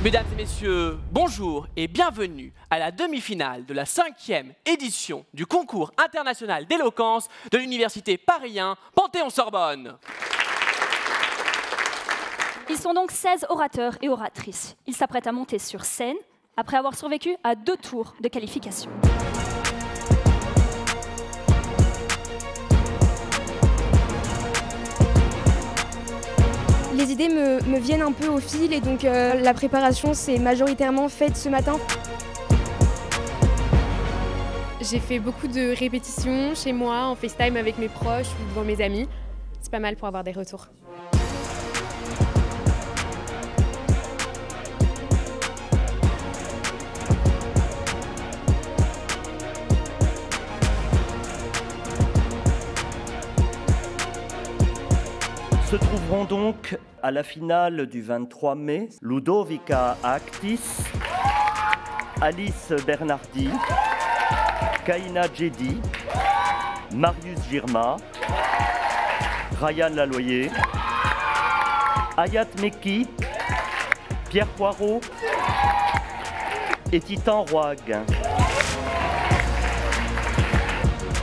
Mesdames et messieurs, bonjour et bienvenue à la demi-finale de la 5e édition du concours international d'éloquence de l'université Paris 1 Panthéon-Sorbonne. Ils sont donc 16 orateurs et oratrices. Ils s'apprêtent à monter sur scène après avoir survécu à 2 tours de qualification. Les idées me viennent un peu au fil et donc la préparation s'est majoritairement faite ce matin. J'ai fait beaucoup de répétitions chez moi, en FaceTime avec mes proches ou devant mes amis. C'est pas mal pour avoir des retours. Se trouveront donc à la finale du 23 mai Ludovica Actis, Alice Bernardi, Kaina Djedi, Marius Girma, Ryan Laloyer, Hayat Meki, Pierre Poirot et Titan Roig.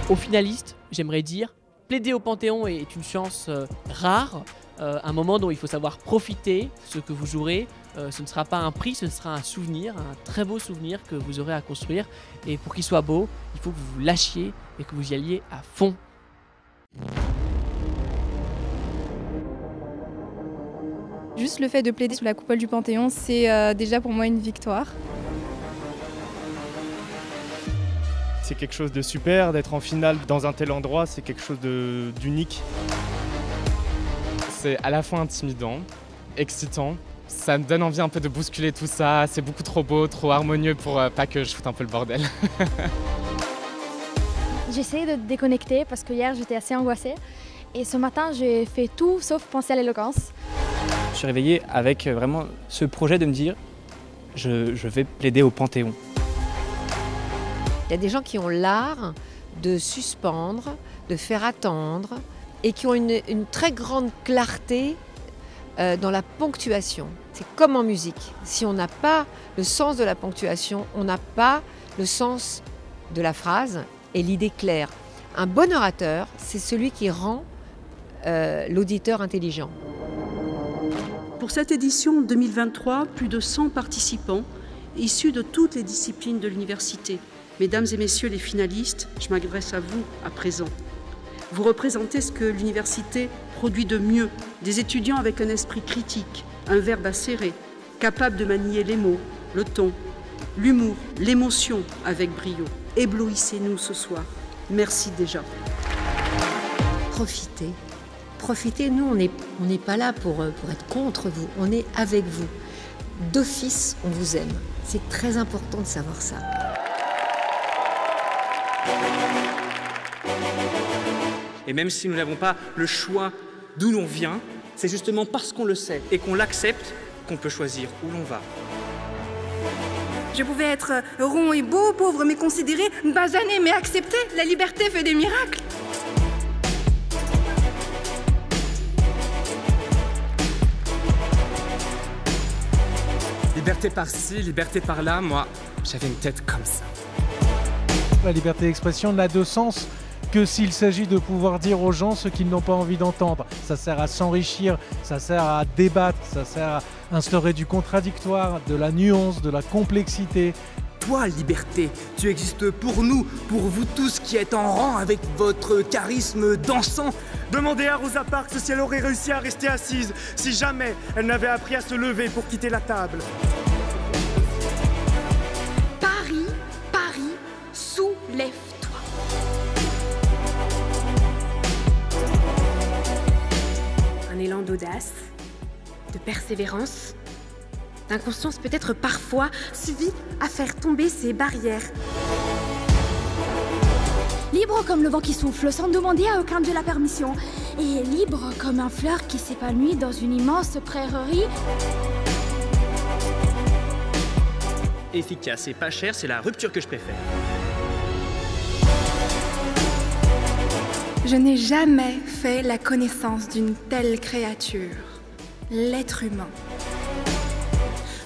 Aux finalistes, j'aimerais dire, plaider au Panthéon est une chance rare, un moment dont il faut savoir profiter. Ce que vous jouerez, ce ne sera pas un prix, ce sera un souvenir, un très beau souvenir que vous aurez à construire. Et pour qu'il soit beau, il faut que vous vous lâchiez et que vous y alliez à fond. Juste le fait de plaider sous la coupole du Panthéon, c'est déjà pour moi une victoire. C'est quelque chose de super, d'être en finale dans un tel endroit, c'est quelque chose d'unique. C'est à la fois intimidant, excitant, ça me donne envie un peu de bousculer tout ça, c'est beaucoup trop beau, trop harmonieux pour pas que je foute un peu le bordel. J'essaie de déconnecter parce que hier j'étais assez angoissée et ce matin j'ai fait tout sauf penser à l'éloquence. Je suis réveillé avec vraiment ce projet de me dire je vais plaider au Panthéon. Il y a des gens qui ont l'art de suspendre, de faire attendre et qui ont une très grande clarté dans la ponctuation. C'est comme en musique. Si on n'a pas le sens de la ponctuation, on n'a pas le sens de la phrase et l'idée claire. Un bon orateur, c'est celui qui rend l'auditeur intelligent. Pour cette édition 2023, plus de 100 participants issus de toutes les disciplines de l'université. Mesdames et messieurs les finalistes, je m'adresse à vous à présent. Vous représentez ce que l'université produit de mieux, des étudiants avec un esprit critique, un verbe acéré, capable de manier les mots, le ton, l'humour, l'émotion avec brio. Éblouissez-nous ce soir. Merci déjà. Profitez. Profitez, nous on n'est pas là pour être contre vous, on est avec vous. D'office, on vous aime. C'est très important de savoir ça. Et même si nous n'avons pas le choix d'où l'on vient, c'est justement parce qu'on le sait et qu'on l'accepte qu'on peut choisir où l'on va. Je pouvais être rond et beau, pauvre mais considéré, basané mais accepté. La liberté fait des miracles. Liberté par-ci, liberté par-là, moi, j'avais une tête comme ça. La liberté d'expression n'a de sens que s'il s'agit de pouvoir dire aux gens ce qu'ils n'ont pas envie d'entendre. Ça sert à s'enrichir, ça sert à débattre, ça sert à instaurer du contradictoire, de la nuance, de la complexité. Toi, liberté, tu existes pour nous, pour vous tous qui êtes en rang avec votre charisme dansant. Demandez à Rosa Parks si elle aurait réussi à rester assise, si jamais elle n'avait appris à se lever pour quitter la table. Paris, soulève-toi. Un élan d'audace, de persévérance, d'inconscience peut-être parfois suffit à faire tomber ces barrières. Libre comme le vent qui souffle sans demander à aucun dieu la permission. Et libre comme un fleur qui s'épanouit dans une immense prairie. Efficace et pas cher, c'est la rupture que je préfère. Je n'ai jamais fait la connaissance d'une telle créature, l'être humain.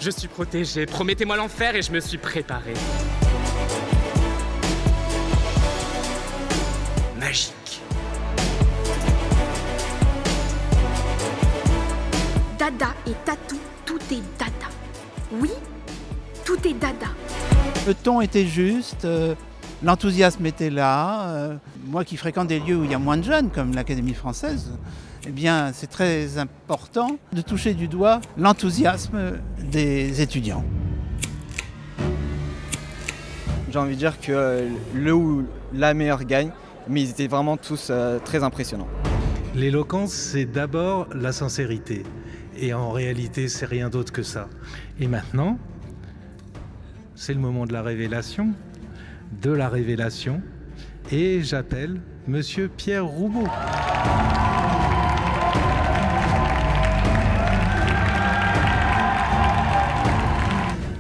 Je suis protégé. Promettez-moi l'enfer et je me suis préparé. Magique. Dada et tatou, tout est dada. Oui, tout est dada. Le ton était juste, l'enthousiasme était là. Moi qui fréquente des lieux où il y a moins de jeunes, comme l'Académie française, eh bien, c'est très important de toucher du doigt l'enthousiasme des étudiants. J'ai envie de dire que le ou la meilleure gagne, mais ils étaient vraiment tous très impressionnants. L'éloquence, c'est d'abord la sincérité. Et en réalité, c'est rien d'autre que ça. Et maintenant, c'est le moment de la révélation. Et j'appelle Monsieur Pierre Roubaud.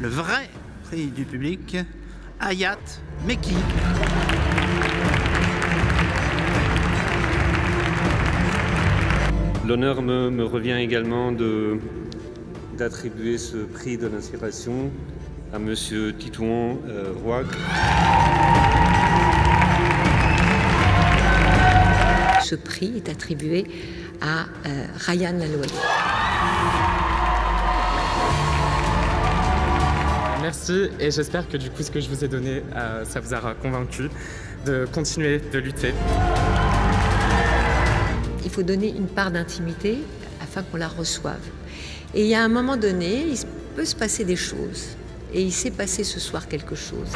Le vrai prix du public, Hayat Mekki. L'honneur me revient également d'attribuer ce prix de l'inspiration à Monsieur Titouan Roig. Ce prix est attribué à Ryan Laloyer. Merci et j'espère que du coup ce que je vous ai donné, ça vous aura convaincu de continuer de lutter. Il faut donner une part d'intimité afin qu'on la reçoive. Et il y a un moment donné, il peut se passer des choses. Et il s'est passé ce soir quelque chose.